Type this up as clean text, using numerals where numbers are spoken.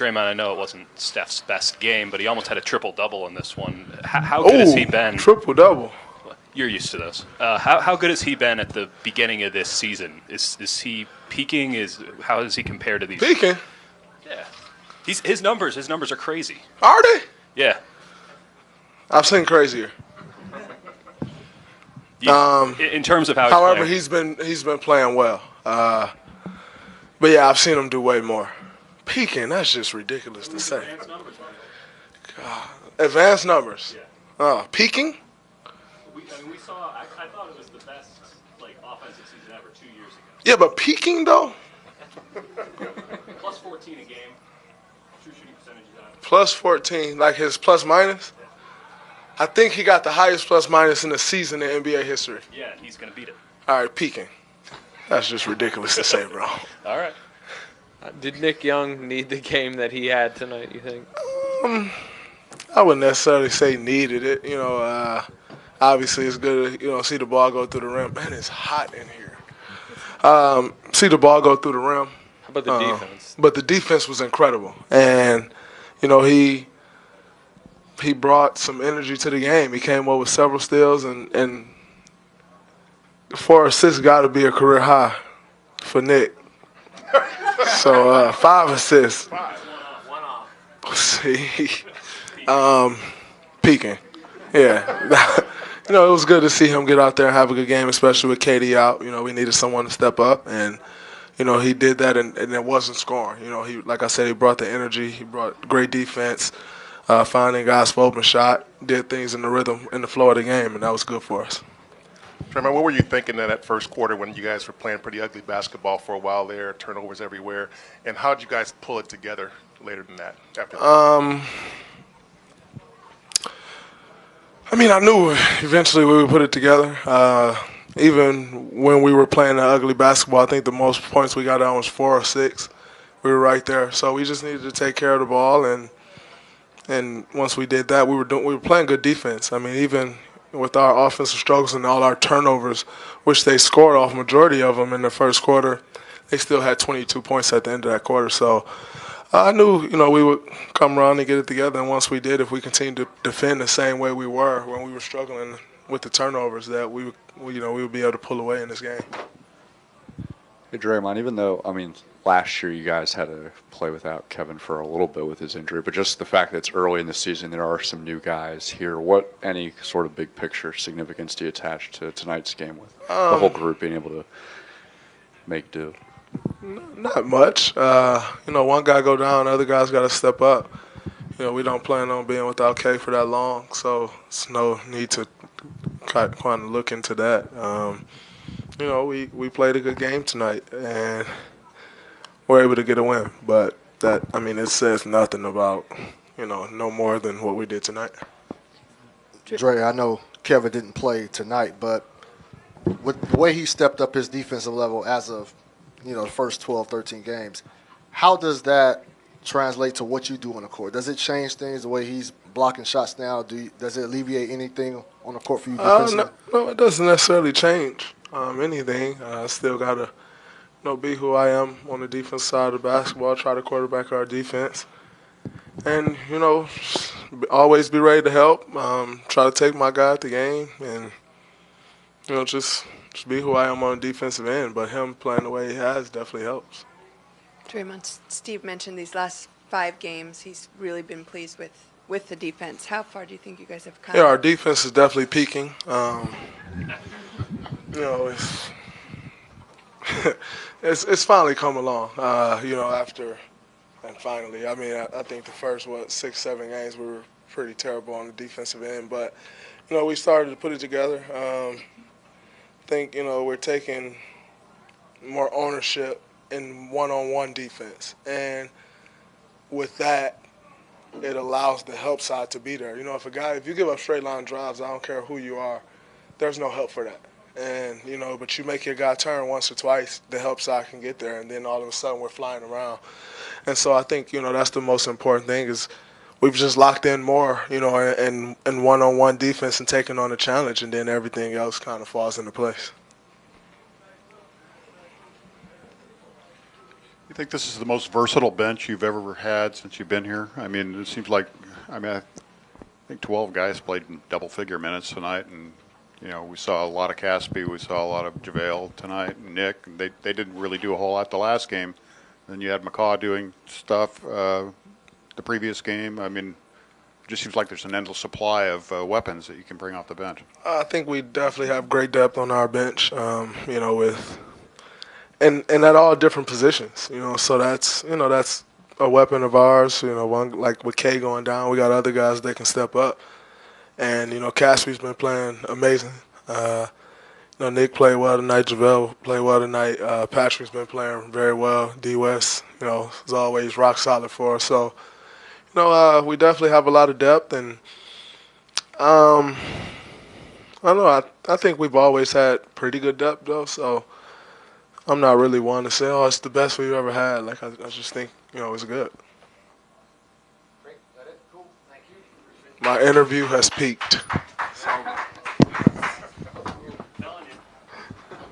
Draymond, I know it wasn't Steph's best game, but he almost had a triple-double in this one. How good has he been? Triple-double. You're used to those. How good has he been at the beginning of this season? Is he peaking? How does he compare to these? Peaking? Yeah. His numbers are crazy. Are they? Yeah. I've seen crazier. In terms of how however, he's been playing well. But yeah, I've seen him do way more. Peaking, that's just ridiculous to say. Advanced numbers, God. Advanced numbers. Yeah. Peaking? We saw. I thought it was the best offensive season ever 2 years ago. Yeah, but peaking though. Plus 14 a game. True shooting percentage is out. Plus 14, like his plus minus. I think he got the highest plus minus in the season in NBA history. Yeah, he's gonna beat it. All right, peaking. That's just ridiculous to say, bro. All right. Did Nick Young need the game that he had tonight, you think? I wouldn't necessarily say needed it. Obviously it's good to, see the ball go through the rim. Man, it's hot in here. See the ball go through the rim. How about the defense? But the defense was incredible. And, he brought some energy to the game. He came up with several steals, and 4 assists got to be a career high for Nick. So 5 assists. One off. See, peaking. Yeah. It was good to see him get out there and have a good game, especially with KD out. We needed someone to step up, and he did that, and it wasn't scoring. He, like I said, he brought the energy. He brought great defense. Finding guys for open shot, did things in the rhythm, in the flow of the game, and that was good for us. Draymond, what were you thinking in that first quarter when you guys were playing pretty ugly basketball for a while there, turnovers everywhere, and how did you guys pull it together later than that? After that? I knew eventually we would put it together. Even when we were playing the ugly basketball, I think the most points we got on was 4 or 6. We were right there, so we just needed to take care of the ball, and once we did that, we were playing good defense. Even with our offensive struggles and all our turnovers, which they scored off majority of them in the first quarter, they still had 22 points at the end of that quarter. So I knew, we would come around and get it together. And once we did, if we continued to defend the same way we were when we were struggling with the turnovers, that we would be able to pull away in this game. Hey, Draymond, even though, last year you guys had to play without Kevin for a little bit with his injury, but just the fact that it's early in the season, there are some new guys here. What any sort of big picture significance do you attach to tonight's game with the whole group being able to make do? Not much. One guy go down, other guys got to step up. We don't plan on being without K for that long, so there's no need to kind of look into that. We played a good game tonight, and we're able to get a win. But that, it says nothing about, no more than what we did tonight. Dre, I know Kevin didn't play tonight, but with the way he stepped up his defensive level as of, the first 12, 13 games, how does that translate to what you do on the court? Does it change things, the way he's blocking shots now? Does it alleviate anything on the court for you defensively? No, it doesn't necessarily change anything. I still got to be who I am on the defense side of the basketball, try to quarterback our defense. And, always be ready to help, try to take my guy at the game, and, just be who I am on the defensive end. But him playing the way he has definitely helps. Draymond, Steve mentioned these last 5 games. He's really been pleased with the defense. How far do you think you guys have come? Yeah, our defense is definitely peaking. It's finally come along, after and finally. I think the first, 6, 7 games we were pretty terrible on the defensive end, but, we started to put it together. I think, we're taking more ownership in one-on-one defense, and with that, it allows the help side to be there. If you give up straight line drives, I don't care who you are, there's no help for that. And, but you make your guy turn once or twice, the help side can get there, and then all of a sudden we're flying around. And so I think, that's the most important thing is we've just locked in more, in one-on-one defense and taking on the challenge, and then everything else kind of falls into place. You think this is the most versatile bench you've ever had since you've been here? I mean, it seems like, I think 12 guys played in double-figure minutes tonight, and we saw a lot of Caspi, we saw a lot of JaVale tonight, and Nick. And they didn't really do a whole lot the last game. Then you had McCaw doing stuff the previous game. I mean, it just seems like there's an endless supply of weapons that you can bring off the bench. I think we definitely have great depth on our bench. With and at all different positions. So that's a weapon of ours. One like with K going down, we got other guys that can step up. And Caspi's been playing amazing. Nick played well tonight. JaVale played well tonight. Patrick's been playing very well. D West, is always rock solid for us. So, we definitely have a lot of depth, and I don't know. I think we've always had pretty good depth though. So I'm not really one to say, oh, it's the best we've ever had. Like I just think it's good. Great. Is that it? Cool. Thank you. My interview has peaked.